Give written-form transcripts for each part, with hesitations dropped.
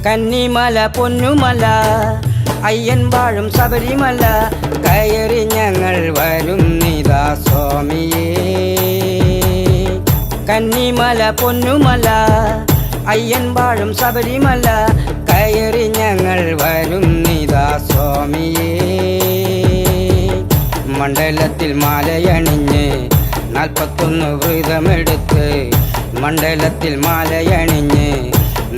കന്നിമല പൊന്നുമല അയ്യൻ വാഴും ശബരിമല കയറി ഞങ്ങൾ വരും നിതാ സ്വാമിയേ. കന്നിമല പൊന്നുമല അയ്യൻ വാഴും ശബരിമല കയറി ഞങ്ങൾ വരും നിതാ സ്വാമിയേ. മണ്ഡലത്തിൽ മാലയണിഞ്ഞ് 41 വ്രതമെടുത്ത് മണ്ഡലത്തിൽ മാലയണിഞ്ഞ്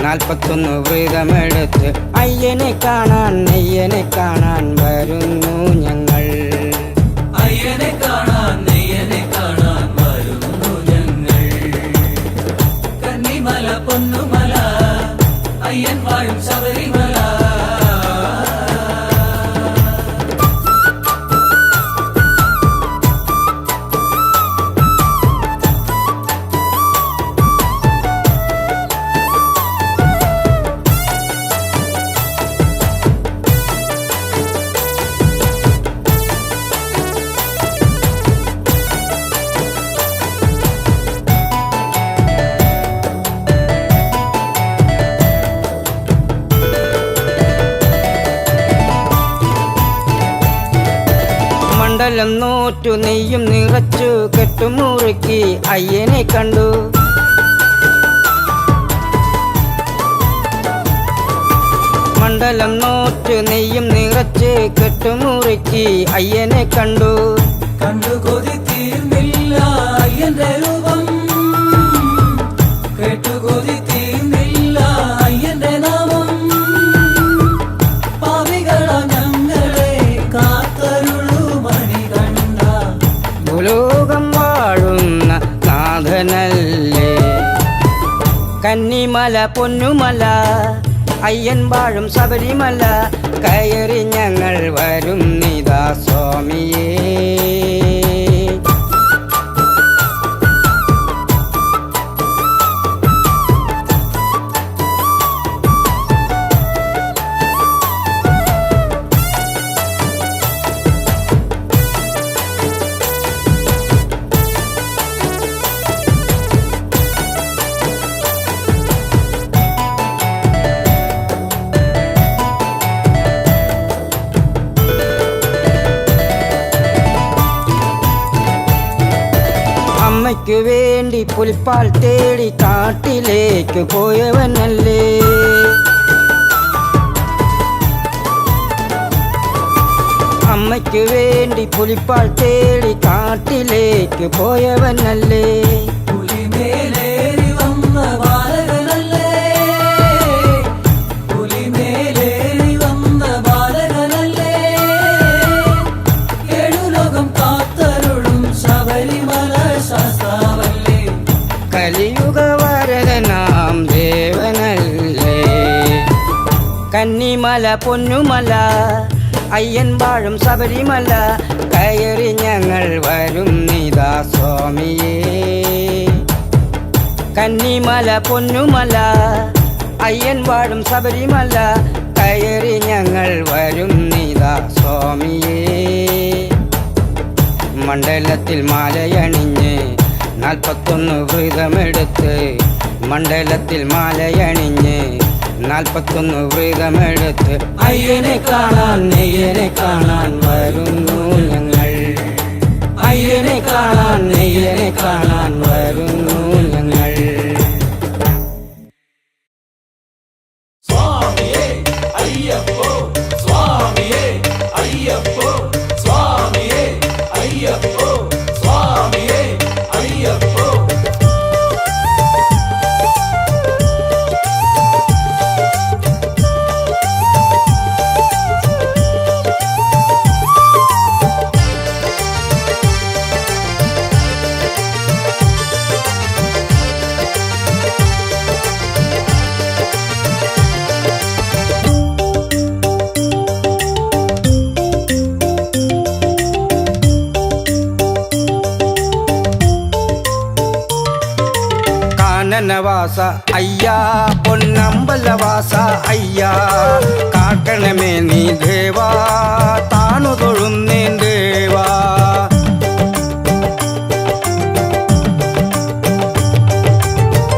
41 വ്രതമെടുത്ത് അയ്യനെ കാണാൻ നെയ്യനെ കാണാൻ വരുന്നു ഞങ്ങൾ. അയ്യനെ കാണാൻ നെയ്യനെ കാണാൻ വരുന്നു ഞങ്ങൾ. കന്നിമല പൊന്നുമല അയ്യൻ വാഴും ശബരിമല. മണ്ഡലം നോറ്റു നെയ്യും നിറച്ചു കെട്ടുമുറുക്കി അയ്യനെ കണ്ടു. മണ്ഡലം നോറ്റു നെയ്യും നിറച്ച് കെട്ടുമുറുക്കി അയ്യനെ കണ്ടു. കണ്ടു കൊതി തീർന്നില്ല അയ്യന്റെ രൂപം, കേട്ടു കൊതി തീർന്നില്ല അയ്യന്റെ നാമം. പാപികളാ ഞങ്ങളെ കാത്തരുളു മണികണ്ഠ. ഭൂലോകം വാഴുന്ന നാഥനല്ലേ. കന്നിമല പൊന്നുമല അയ്യൻ വാഴും ശബരിമല കയറി ഞങ്ങൾ വരും നിതാ സ്വാമിയേ. അമ്മയ്ക്കു വേണ്ടി പുൽപ്പാൽ തേടി കാട്ടിലേക്ക് പോയവനല്ലേ. അമ്മയ്ക്കു വേണ്ടി പുൽപ്പാൽ തേടി കാട്ടിലേക്ക് പോയവനല്ലേ. പുലിമേലേറി വന്ന ബാലകനല്ലേ, പുലിമേലേറി വന്ന ബാലകനല്ലേ. ഏഴുലോകം കാത്തരുളും ശബരിമല ശാസ്താവല്ലേ. കലിയുഗ വരദനാം ദേവനല്ലേ. കന്നിമല പൊന്നുമല അയ്യൻ വാഴും ശബരിമല കയറി ഞങ്ങൾ വരും നിതാ സ്വാമിയേ. കന്നിമല പൊന്നുമല അയ്യൻ വാഴും ശബരിമല കയറി ഞങ്ങൾ വരും നിതാ സ്വാമിയേ. മണ്ഡലത്തിൽ മാലയണിഞ്ഞ് 41 വ്രതമെടുത്ത് മണ്ഡലത്തിൽ മാലയണിഞ്ഞ് 41 വ്രതമെടുത്ത് അയ്യനെ കാണാൻ നെയ്യനെ കാണാൻ വരുന്നു ഞങ്ങൾ. അയ്യനെ കാണാൻ നെയ്യനെ കാണാൻ വരുന്നു ഞങ്ങൾ. സ്വാമിയേ അയ്യപ്പോ, സ്വാമിയേ അയ്യപ്പോ, സ്വാമിയേ അയ്യപ്പോ, സ്വാമിയേ അയ്യപ്പോ. കാനനവാസ അയ്യാ പൊന്നമ്പലവാസ അയ്യാ കാക്കണമേ നീ ദേവാ താണു തൊഴുന്നേൻ ദേവാ.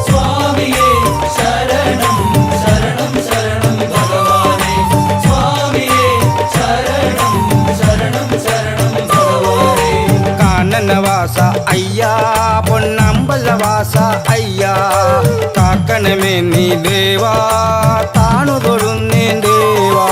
സ്വാമിയേ ശരണം ശരണം ശരണം. വാസ അയ്യാ പൊന്നമ്പലവാസ അയ്യാ കാക്കണമേ നീ ദേവാ താണു തൊഴുന്നേ ദേവാ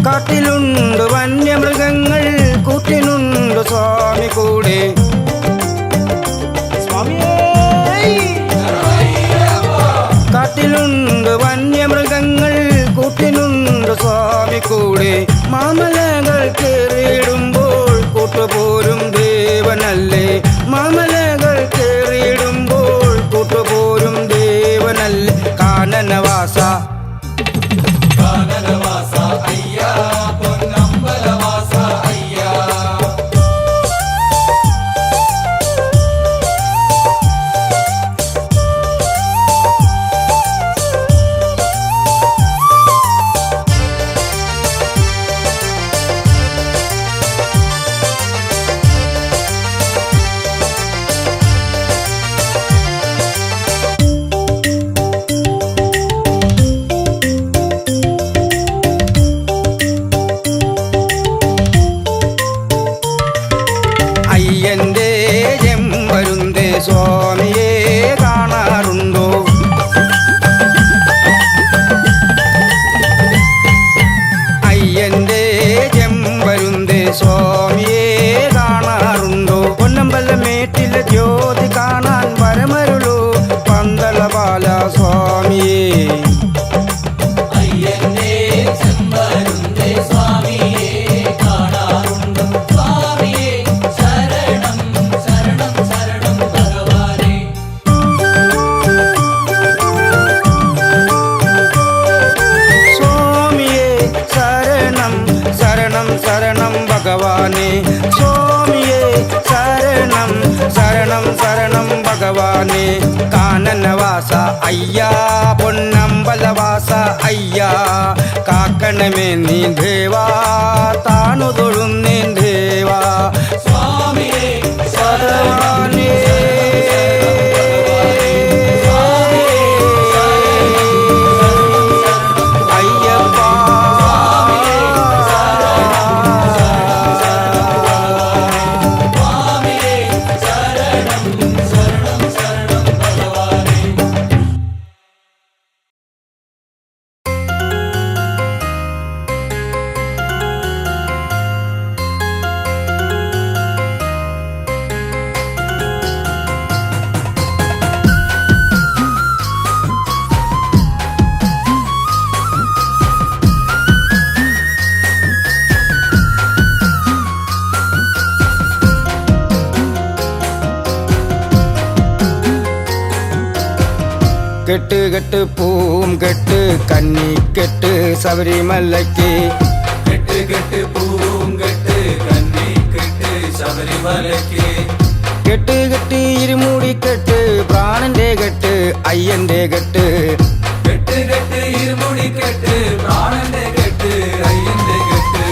കാട്ടിലുണ്ട് വന്യമൃഗങ്ങൾ കൂട്ടിനുണ്ട് സ്വാമി കൂടെ കാട്ടിലുണ്ട് വന്യമൃഗങ്ങൾ കൂട്ടിനുണ്ട് സ്വാമി കൂടെ മാമലകൾ കേറിയിടുമ്പോൾ കൂട്ടുപോരും ദേവനല്ലേ മാമലകൾ കേറിയിടുമ്പോൾ കൂട്ടുപോരും ദേവനല്ലേ കാനനവാസ കാനനവാസ അയ്യാ പൊന്നമ്പലവാസ അയ്യാ അയ്യന്റെ ചെമ്പരുന്തേ സ്വാമിയെ കാണാറുണ്ടോ അയ്യന്റെ ചെമ്പരുന്തേ സ്വാമിയെ കാണാറുണ്ടോ പൊന്നമ്പലമേട്ടിലെ ജ്യോതി കാണാൻ വരമരുളൂ പന്തളപാല സ്വാമിയെ അയ്യന്റെ ചെമ്പരുന്തേ സ്വാമിയെ കാണാറുണ്ട് സ്വാമിയെ ശരണം ശരണം ശരണം ഭഗവാനേ സ്വാമിയെ ശരണം ശരണം ശരണം ഭഗവാനേ സ്വാമിയെ ശരണം ശരണം ശരണം ഭഗവാനേ കാനനവാസ അയ്യാ പൊന്നമ്പലവാസ അയ്യാ കാക്കണമേ നീ ദേവാ താണു തൊഴുന്നേ ദേവാ സ്വാമിയെ ഭഗവാനേ അയ്യപ്പ സ്വാമിയെ ശരണം ശരണം ശരണം ഭഗവാനേ കെട്ട് കെട്ട് പൂവും കെട്ട് കന്നി കെട്ട് ശബരിമലയ്ക്ക് കെട്ട് കെട്ട് പൂവും കെട്ട് കന്നി കെട്ട് ശബരിമലയ്ക്ക് കെട്ട് കെട്ട് ഇരുമൂടി കെട്ട് പ്രാണന്റെ കെട്ട് അയ്യന്റെ കെട്ട് കെട്ട് കെട്ട് ഇരുമുടി കെട്ട് പ്രാണന്റെ കെട്ട് അയ്യന്റെ കെട്ട്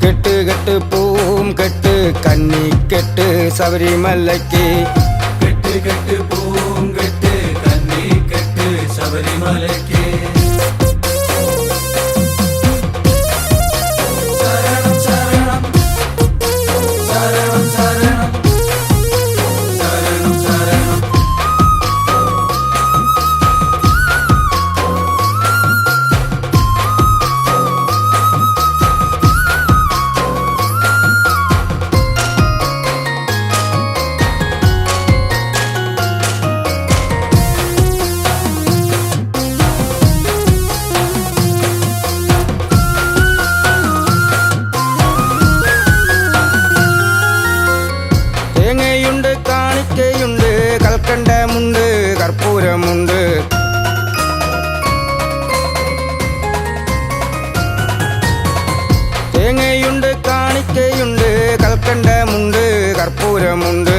കെട്ട് കെട്ട് പൂവും കെട്ട് കന്നി കെട്ട് ശബരിമലയ്ക്ക് കെട്ട് കെട്ട് പൂവും കെട്ട് കന്നി കെട്ട് ശബരിമലയ്ക്ക് ശരണം ശരണം ശരണം ശരണം ശരണം ശരണം കൽക്കണ്ടമുണ്ട് കർപ്പൂരമുണ്ട് തേങ്ങയുണ്ട് കാണിക്കയുണ്ട് കൽക്കണ്ട കൽക്കണ്ടമുണ്ട് കർപ്പൂരമുണ്ട്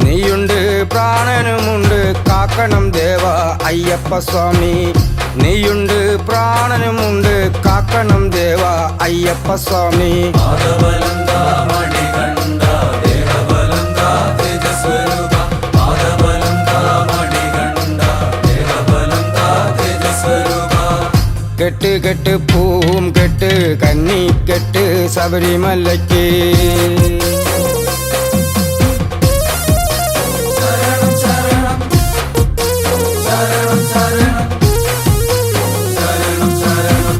നീയുണ്ട് പ്രാണനുമുണ്ട് കാക്കണം ദേവ അയ്യപ്പ സ്വാമി നീയുണ്ട് പ്രാണനുമുണ്ട് കാക്കണം ദേവ അയ്യപ്പ സ്വാമി പാദബലന്ത മണികണ്ഠ ദേവബലന്ത തേജസ്വരൂപ പാദബലന്ത മണികണ്ഠ ദേവബലന്ത തേജസ്വരൂപ കെട്ട് കെട്ട് പൂവും കെട്ട് കന്നി കെട്ട് ശബരിമലയ്ക്ക് ശരണം ശരണം ശരണം ശരണം ശരണം ശരണം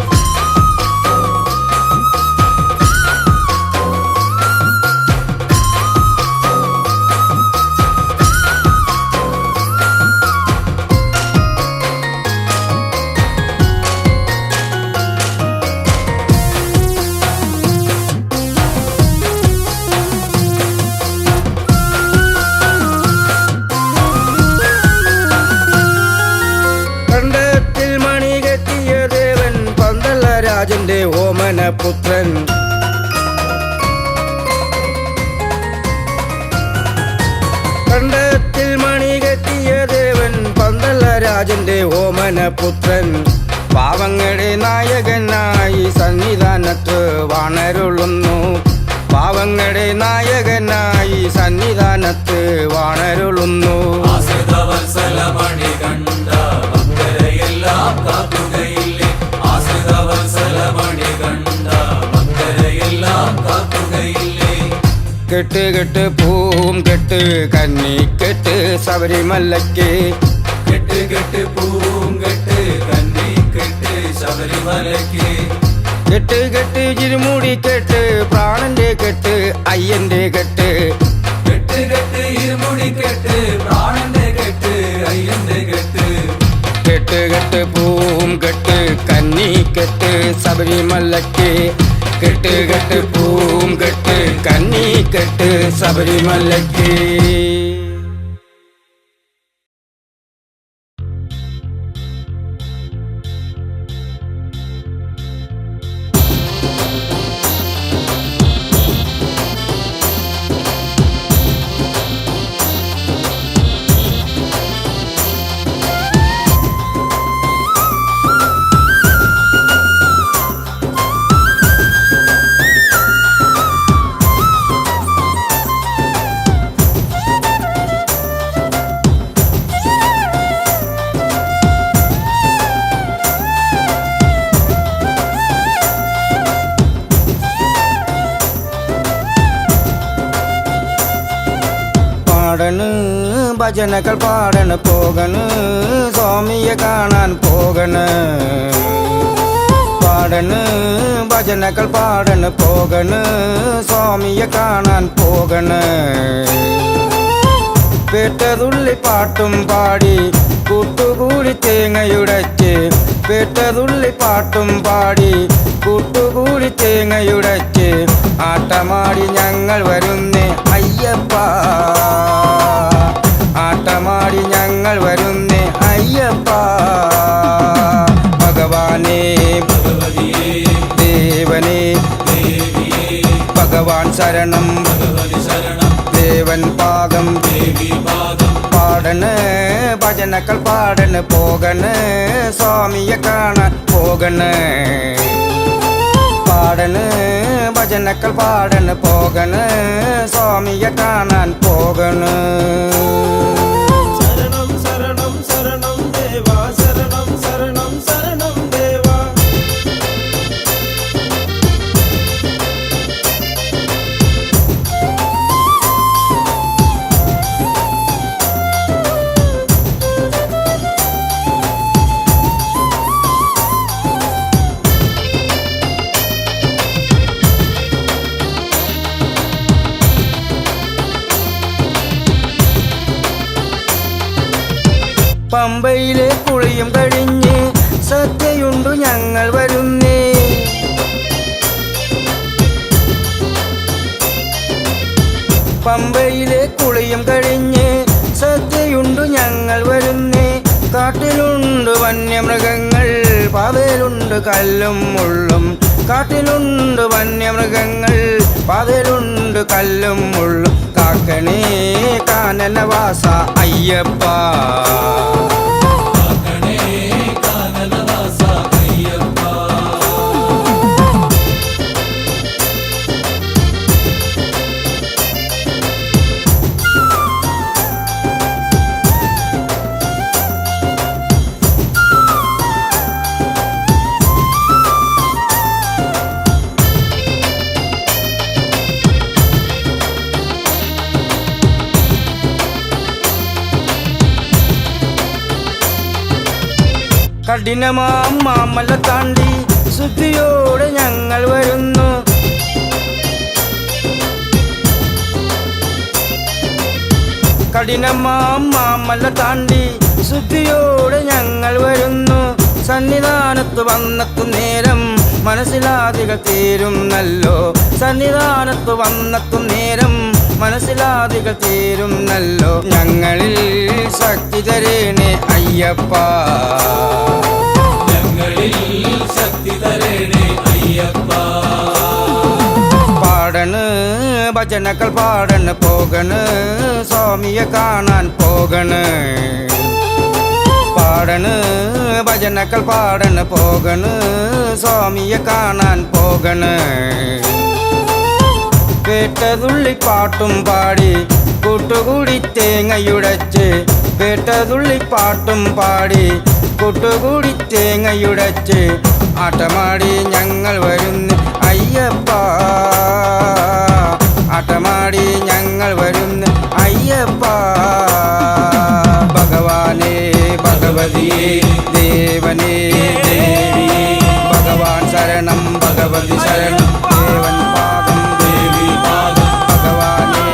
കണ്ടത്തിൽ മണി കെട്ടിയ ദേവൻ പന്തള രാജന്റെ ഓമനപുത്രൻ കണ്ടത്തിൽ മണി കെട്ടിയ ദേവൻ പന്തള രാജന്റെ ഓമനപുത്രൻ പാവങ്ങളുടെ നായകനായി സന്നിധാനത്ത് വാണരുളുന്നു പാവങ്ങളുടെ നായകനായി സന്നിധാനത്ത് വാണരുളുന്നു ആശ്രിതവത്സല മണികണ്ഠ ഭക്തരെയെല്ലാം കാക്കുകയില്ലേ ആശ്രിതവത്സല മണികണ്ഠ ഭക്തരെയെല്ലാം കാക്കുകയില്ലേ കെട്ട് കെട്ട് പൂവും കെട്ട് കന്നി കെട്ട് ശബരിമലയ്ക്ക് കെട്ട് കെട്ട് പൂവും കെട്ട് കന്നി കെട്ട് ശബരിമലയ്ക്ക് കെട്ട് കെട്ട് ഇരുമുടി കെട്ട് പ്രാണന്റെ കെട്ട് അയ്യന്റെ കെട്ട് കെട്ട് കെട്ട് ഇരുമുടി കെട്ട് പ്രാണന്റെ കെട്ട് അയ്യന്റെ കെട്ട് കെട്ട് കെട്ട് പൂവും കെട്ട് കന്നി കെട്ട് ശബരിമലയ്ക്ക് കെട്ട് കെട്ട് പൂവും കെട്ട് കന്നി കെട്ട് ശബരിമലയ്ക്ക് പാടണ് ഭജനകൾ പാടണ് പോകണ് സ്വാമിയെ കാണാൻ പോകണ് പാടണ് ഭജനകൾ പാടണ് പോകണ് സ്വാമിയെ കാണാൻ പോകണ് പേട്ടതുള്ളി പാട്ടും പാടി കൂട്ടുകൂടി തേങ്ങയുടച്ച് പേട്ടതുള്ളി പാട്ടും പാടി കൂട്ടുകൂടി തേങ്ങയുടച്ച് ആട്ടമാടി ഞങ്ങൾ വരുന്നേ അയ്യപ്പ ആട്ടമാടി ഞങ്ങൾ വരുന്നേ അയ്യപ്പ ഭഗവാനേ ഭഗവതിയേ ദേവനേ ദേവിയേ ഭഗവാൻ ശരണം ഭഗവതി ശരണം ദേവൻ പാദം ദേവി പാദം പാടണ് ഭജനകൾ പാടണ് പോകണ് സ്വാമിയെ കാണാൻ പോകണ് പാടണ് ഭജനകൾ പാടണ് പോകണ് സ്വാമിയെ കാണാൻ പോകണ് ശരണം ശരണം ശരണം ദേവാ ശരണം ശരണം ശരണം ദേവാ പമ്പയിലെ കുളിയും കഴിഞ്ഞ് സദ്യയുണ്ടു ഞങ്ങൾ വരുന്നേ പമ്പയിലെ കുളിയും കഴിഞ്ഞ് സദ്യയുണ്ടു ഞങ്ങൾ വരുന്നേ കാട്ടിലുണ്ട് വന്യമൃഗങ്ങൾ പാതയിലുണ്ട് കല്ലും മുള്ളും കാട്ടിലുണ്ട് വന്യമൃഗങ്ങൾ, പാതയിലുണ്ട് കല്ലും മുള്ളും. കാക്കണേ കാനനവാസ അയ്യപ്പ, കാക്കണേ കാനനവാസ അയ്യപ്പ. കഠിനമാം മാമല താണ്ടി ശുദ്ധിയോടെ ഞങ്ങൾ വരുന്നു. കഠിനമാം മാമല താണ്ടി ശുദ്ധിയോടെ ഞങ്ങൾ വരുന്നു. സന്നിധാനത്ത് വന്നെത്തും നേരം മനസ്സിലാദികൾ തീരും നല്ലോ. സന്നിധാനത്ത് വന്നെത്തും നേരം മനസ്സിലാദികൾ തീരും നല്ലോ. ഞങ്ങളിൽ ശക്തി തരേണേ അയ്യപ്പ, ഞങ്ങളിൽ ശക്തി തരേണേ അയ്യപ്പ. പാടണ് ഭജനകൾ പാടണ് പോകണ്, സ്വാമിയെ കാണാൻ പോകണ്. പാടണ് ഭജനകൾ പാടണ് പോകണ്, സ്വാമിയെ കാണാൻ പോകണ്. കേട്ടതുള്ളി പാട്ടും പാടി കൂട്ടുകൂടി തേങ്ങയുടച്ച്, കേട്ടതുള്ളി പാട്ടും പാടി കൂട്ടുകൂടി തേങ്ങയുടച്ച് ആട്ടമാടി ഞങ്ങൾ വരുന്നു അയ്യപ്പ, ആട്ടമാടി ഞങ്ങൾ വരുന്നു അയ്യപ്പ. ഭഗവാനേ ഭഗവതിയേ ദേവനേ ദേവിയേ, ഭഗവാൻ ശരണം ഭഗവതി ശരണം ദേവൻ പാദം ദേവി പാദം. ഭഗവാനേ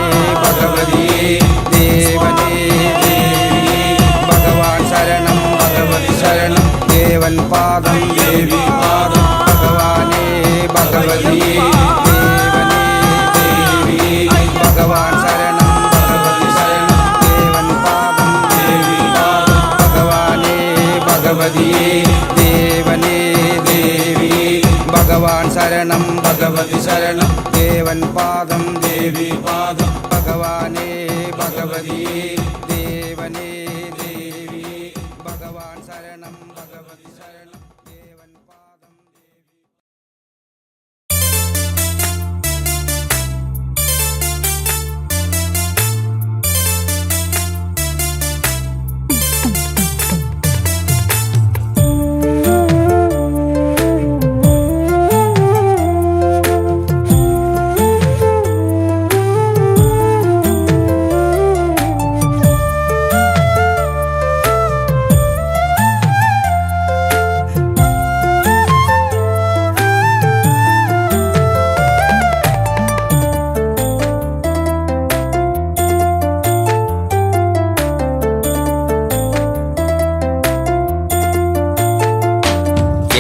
ഭഗവതിയേ ദേവനേ ദേവിയേ, ഭഗവാൻ ശരണം ഭഗവതി ശരണം ദേവൻ പാദം ദേവി പാദം. ഭഗവാനേ ഭഗവതിയേ ദേവനേ ദേവിയേ, ഭഗവാൻ ശരണം ഭഗവതി ശരണം ദേവൻ പാദം ദേവി പാദം. ഭഗവാനേ ഭഗവതിയേ ദേവനേ ദേവിയേ, ഭഗവാൻ ശരണം ഭഗവതി ശരണം ദേവൻ പാദം ദേവി പാദം. ഭഗവാനേ ഭഗവതിയേ ദേവനേ ദേവിയേ, ഭഗവാൻ ശരണം ഭഗവതി ശരണം ദേവൻ പാദം ദേവി.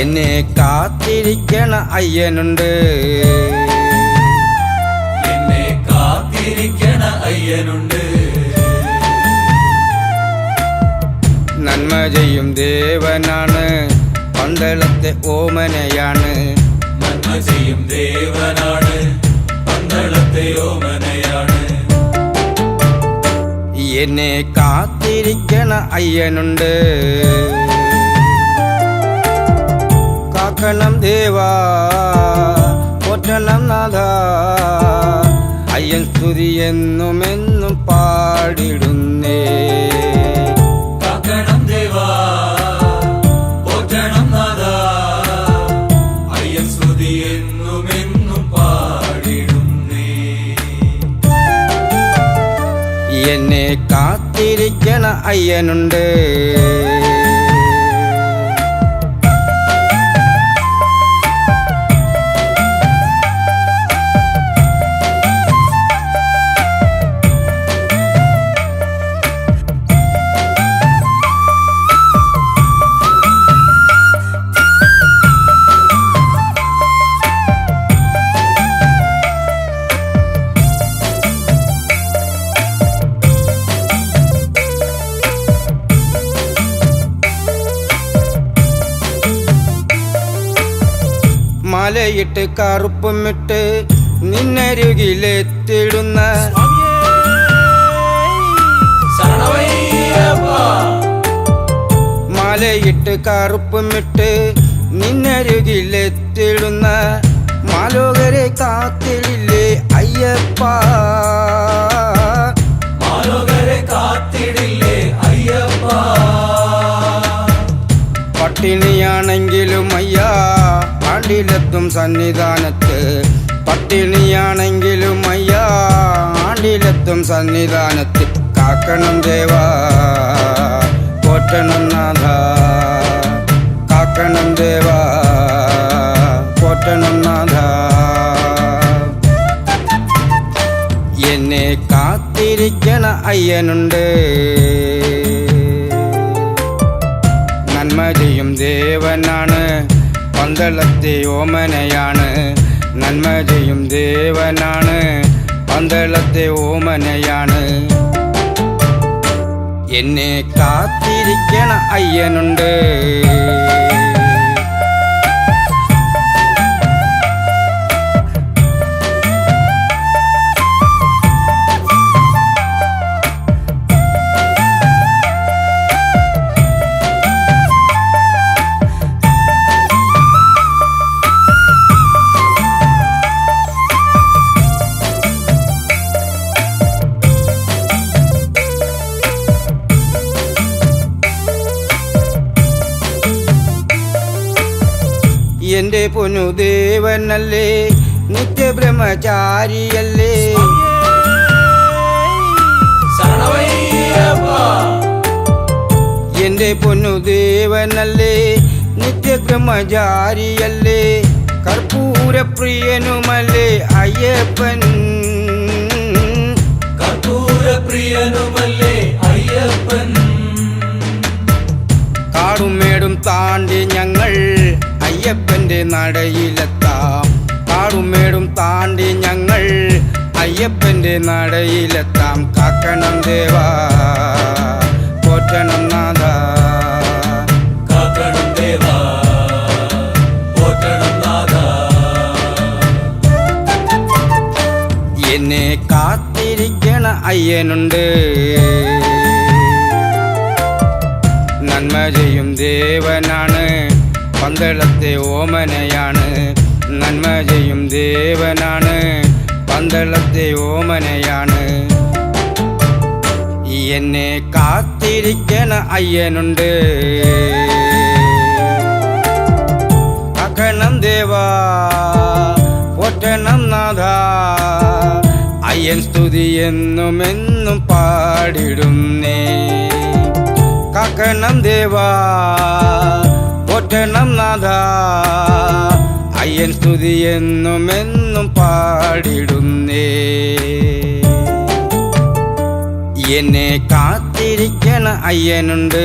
എന്നെ കാത്തിരിക്കണ അയ്യനുണ്ട്, എന്നെ കാത്തിരിക്കണ അയ്യനുണ്ട്. നന്മ ചെയ്യും ദേവനാണ്, പന്തളത്തെ ഓമനയാണ്. നന്മ ചെയ്യും ദേവനാണ്, പന്തളത്തെ ഓമനയാണ്. എന്നെ കാത്തിരിക്കണ അയ്യനുണ്ട്. കാക്കണം ദേവാ പോറ്റണം നാഥ, അയ്യൻ സ്തുതി എന്നുമെന്നും പാടിടുന്നേ. കാക്കണം ദേവാ പോറ്റണം നാഥാ, അയ്യൻ സ്തുതി എന്നുമെന്നും പാടിടുന്നേ. എന്നെ കാത്തിരിക്കണ അയ്യനുണ്ട്. മാലയിട്ട് കറുപ്പുമിട്ട് നിന്നരുകിലെത്തിടുന്ന മാലയിട്ട് കറുപ്പുമിട്ട് നിന്നരുകിലെത്തിടുന്ന മാലോകരെ കാത്തിടില്ലേ അയ്യപ്പ മാലോകരെ കാത്തിടില്ലേ അയ്യപ്പ പട്ടിണിയാണെങ്കിലും അയ്യാ ആണ്ടിലെത്തും സന്നിധാനത്ത് പട്ടിണിയാണെങ്കിലും അയ്യാ ആണ്ടിലെത്തും സന്നിധാനത്ത് കാക്കണം ദേവാ പോറ്റണം നാഥ കാക്കണം ദേവാ പോറ്റണം നാഥ എന്നെ കാത്തിരിക്കണ അയ്യനുണ്ട് നന്മ ചെയ്യും ദേവനാണ് പന്തളത്തെ ഓമനയാണ് നന്മ ചെയ്യും ദേവനാണ് പന്തളത്തെ ഓമനയാണ് എന്നെ കാത്തിരിക്കണ അയ്യനുണ്ട് എന്റെ പൊന്നുദേവനല്ലേ നിത്യബ്രഹ്മചാരിയല്ലേ എന്റെ പൊന്നുദേവനല്ലേ നിത്യബ്രഹ്മചാരിയല്ലേ കർപ്പൂരപ്രിയനുമല്ലേ അയ്യപ്പൻ കർപ്പൂരപ്രിയനുമല്ലേ അയ്യപ്പൻ കാടും മേടും താണ്ടി ഞങ്ങൾ അയ്യപ്പന്റെ നടയിലെത്താം കാടും മേടും താണ്ടി ഞങ്ങൾ അയ്യപ്പന്റെ നടയിലെത്താം കാക്കണം ദേവാ പോറ്റണം നാഥ കാക്കണം ദേവാ പോറ്റണം നാഥ എന്നെ കാത്തിരിക്കണ അയ്യനുണ്ട് നന്മ ചെയ്യും ദേവനാണ് പന്തളത്തെ ഓമനയാണ് നന്മ ചെയ്യും ദേവനാണ് പന്തളത്തെ ഓമനയാണ് എന്നെ കാത്തിരിക്കണ അയ്യനുണ്ട് കാക്കണം ദേവാ പോറ്റണം നാഥ അയ്യൻ സ്തുതി എന്നും എന്നും പാടിടുന്നേ കാക്കണം ദേവാ പോറ്റണം നാഥ അയ്യൻ സ്തുതി എന്നും എന്നും പാടിടുന്നേ എന്നെ കാത്തിരിക്കണ അയ്യനുണ്ട്